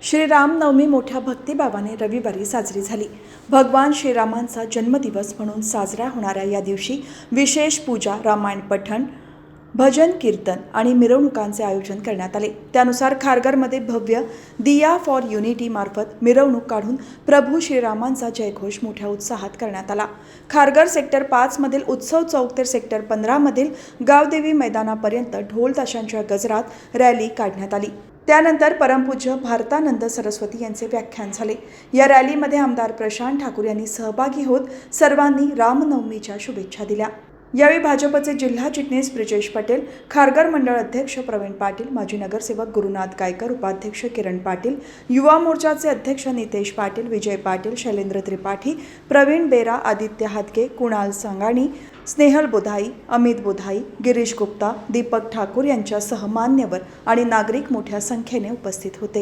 श्रीरामनवमी मोठ्या भक्तिभावाने रविवारी साजरी झाली. भगवान श्रीरामांचा जन्मदिवस म्हणून साजरा होणाऱ्या या दिवशी विशेष पूजा, रामायण पठण, भजन कीर्तन आणि मिरवणुकांचे आयोजन करण्यात आले. त्यानुसार खारघरमध्ये भव्य दिया फॉर युनिटी मार्फत मिरवणूक काढून प्रभू श्रीरामांचा जयघोष मोठ्या उत्साहात करण्यात आला. खारघर सेक्टर 5 मधील उत्सव चौक ते सेक्टर 15 मधील गावदेवी मैदानापर्यंत ढोल ताशांच्या गजरात रॅली काढण्यात आली. त्यानंतर परमपूज्य भारतानंद सरस्वती यांचे व्याख्यान झाले. या रॅलीमध्ये आमदार प्रशांत ठाकूर यांनी सहभागी होत सर्वांनी रामनवमीच्या शुभेच्छा दिल्या. यावेळी भाजपचे जिल्हा चिटणीस ब्रिजेश पटेल, खारघर मंडळ अध्यक्ष प्रवीण पाटील, माजी नगरसेवक गुरुनाथ गायकर, उपाध्यक्ष किरण पाटील, युवा मोर्चाचे अध्यक्ष नितेश पाटील, विजय पाटील, शैलेंद्र त्रिपाठी, प्रवीण बेरा, आदित्य हादगे, कुणाल संगाणी, स्नेहल बोधाई, अमित बोधाई, गिरीश गुप्ता, दीपक ठाकूर यांच्यासह मान्यवर आणि नागरिक मोठ्या संख्येने उपस्थित होते.